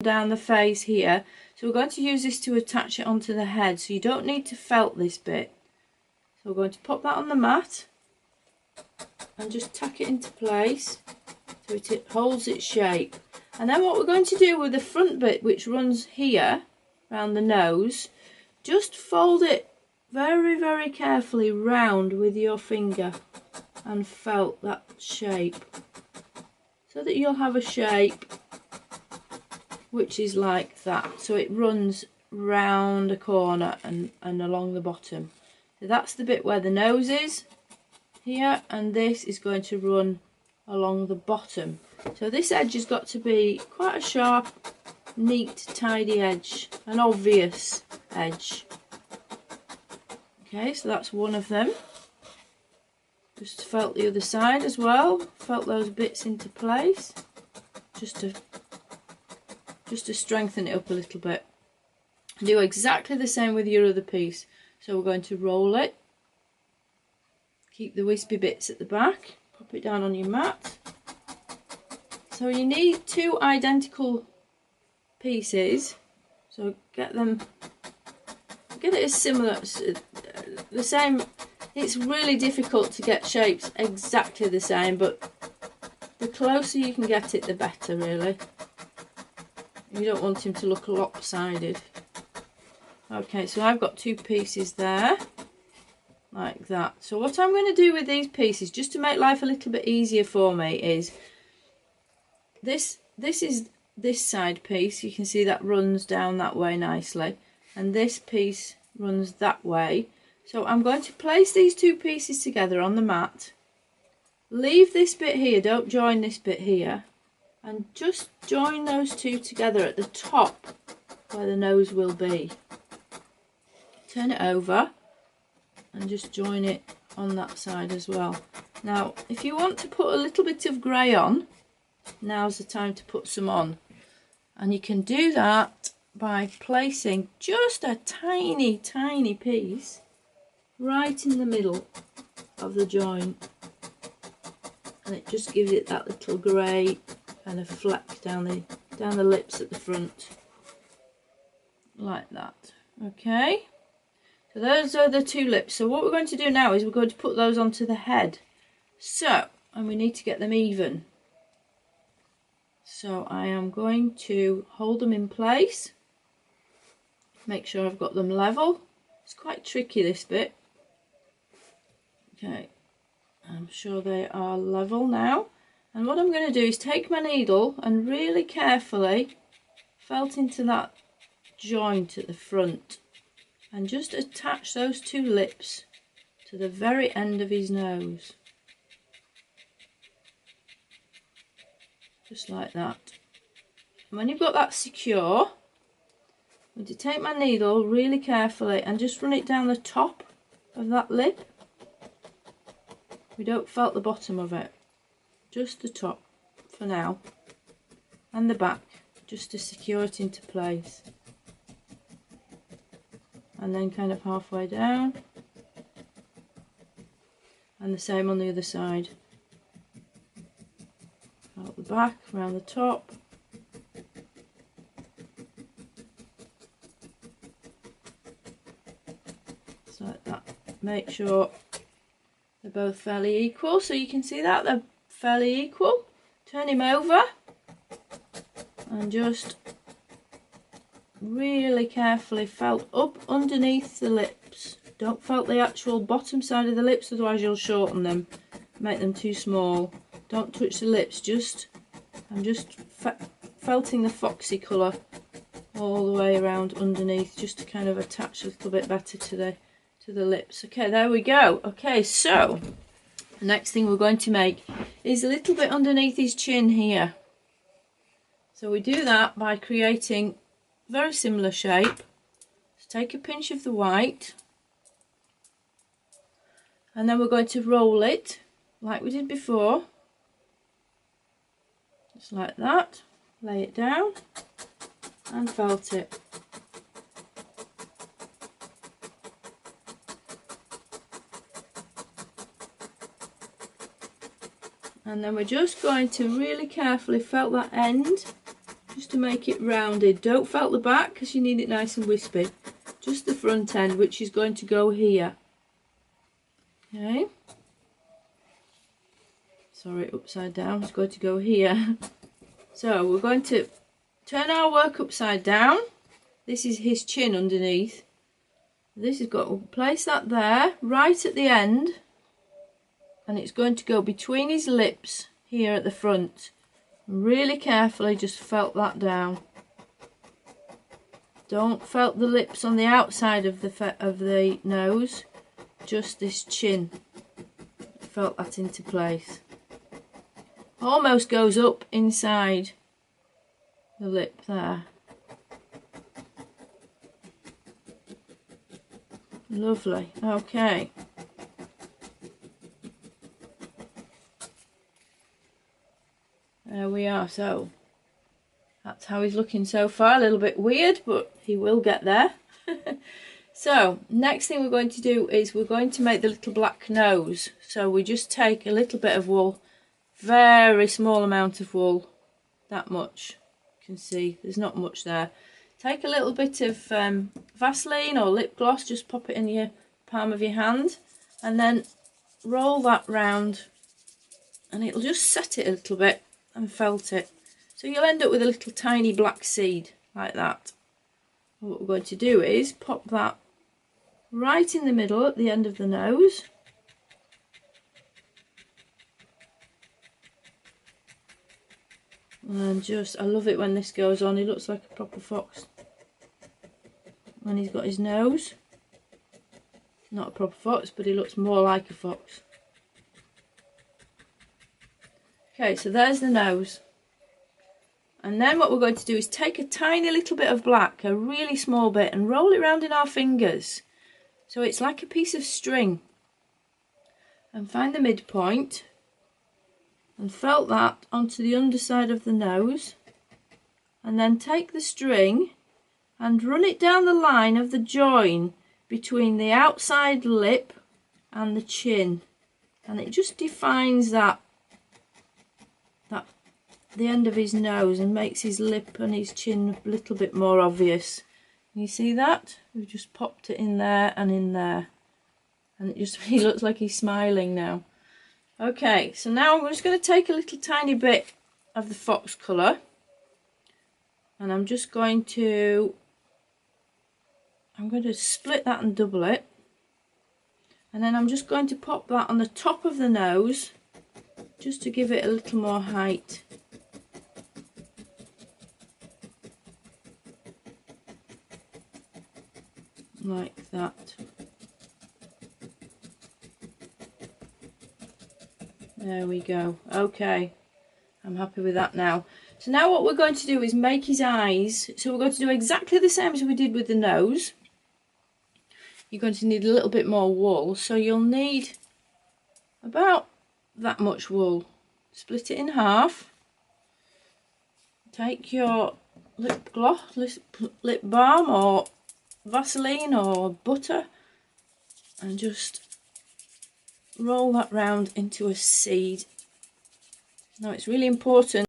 down the face here. So we're going to use this to attach it onto the head, so you don't need to felt this bit. So we're going to pop that on the mat and just tack it into place so it holds its shape. And then what we're going to do with the front bit, which runs here around the nose, just fold it very, very carefully round with your finger and felt that shape, so that you'll have a shape which is like that. So it runs round a corner and along the bottom. So that's the bit where the nose is here, and this is going to run along the bottom. So this edge has got to be quite a sharp, neat, tidy edge, an obvious edge. Okay, so that's one of them. Just felt the other side as well, felt those bits into place, just to strengthen it up a little bit. Do exactly the same with your other piece. So we're going to roll it, keep the wispy bits at the back, pop it down on your mat. So you need two identical pieces, so get it as similar, the same. It's really difficult to get shapes exactly the same, but the closer you can get it, the better, really. You don't want him to look lopsided. Okay, so I've got two pieces there, like that. So what I'm going to do with these pieces, just to make life a little bit easier for me, is this is this side piece. You can see that runs down that way nicely, and this piece runs that way. So I'm going to place these two pieces together on the mat, leave this bit here, don't join this bit here, and just join those two together at the top where the nose will be. Turn it over and just join it on that side as well. Now if you want to put a little bit of grey on, now's the time to put some on, and you can do that by placing just a tiny piece right in the middle of the joint, and it just gives it that little grey kind of fleck down the lips at the front, like that. Okay, so those are the two lips. So what we're going to do now is we're going to put those onto the head. And we need to get them even. So I am going to hold them in place, make sure I've got them level. It's quite tricky, this bit. Okay, I'm sure they are level now. And what I'm going to do is take my needle and really carefully felt into that joint at the front and just attach those two lips to the very end of his nose. Just like that. And when you've got that secure, I'm going to take my needle really carefully and just run it down the top of that lip. We don't felt the bottom of it, just the top for now, and the back, just to secure it into place. And then kind of halfway down, and the same on the other side. Out the back, around the top. Just like that. Make sure they're both fairly equal, so you can see that they're fairly equal. Turn him over and just really carefully felt up underneath the lips. Don't felt the actual bottom side of the lips, otherwise you'll shorten them, make them too small. Don't touch the lips, I'm just felting the foxy colour all the way around underneath, just to kind of attach a little bit better to the lips. Okay, there we go. Okay, so the next thing we're going to make is a little bit underneath his chin here. So we do that by creating a very similar shape. So take a pinch of the white, and then we're going to roll it like we did before, just like that. Lay it down and felt it. And then we're just going to really carefully felt that end, just just to make it rounded. Don't felt the back because you need it nice and wispy. Just the front end, which is going to go here. Okay. Sorry, upside down. It's going to go here. So we're going to turn our work upside down. This is his chin underneath. This has got to place that there, right at the end. And it's going to go between his lips here at the front. Really carefully just felt that down. Don't felt the lips on the outside of the nose, just this chin. Felt that into place. Almost goes up inside the lip there. Lovely. Okay. There we are. So that's how he's looking so far. A little bit weird, but he will get there. So next thing we're going to do is we're going to make the little black nose. So we just take a little bit of wool, very small amount of wool, that much. You can see there's not much there. Take a little bit of Vaseline or lip gloss, just pop it in your palm of your hand, and then roll that round, and it'll just set it a little bit and felt it. So you'll end up with a little tiny black seed like that. And what we're going to do is pop that right in the middle at the end of the nose. And just, I love it when this goes on. He looks like a proper fox when he's got his nose. Not a proper fox, but he looks more like a fox. Okay, so there's the nose. And then what we're going to do is take a tiny little bit of black, a really small bit, and roll it around in our fingers. So it's like a piece of string. And find the midpoint. And felt that onto the underside of the nose. And then take the string and run it down the line of the join between the outside lip and the chin. And it just defines that the end of his nose and makes his lip and his chin a little bit more obvious. Can you see that? We've just popped it in there and in there. And it just, he looks like he's smiling now. Okay, so now I'm just going to take a little tiny bit of the fox colour. And I'm just going to split that and double it. And then I'm just going to pop that on the top of the nose, just to give it a little more height. Like that. There we go. Okay, I'm happy with that now. So now what we're going to do is make his eyes. So we're going to do exactly the same as we did with the nose. You're going to need a little bit more wool. So you'll need about that much wool. Split it in half. Take your lip gloss, lip balm or Vaseline or butter, and just roll that round into a seed. Now it's really important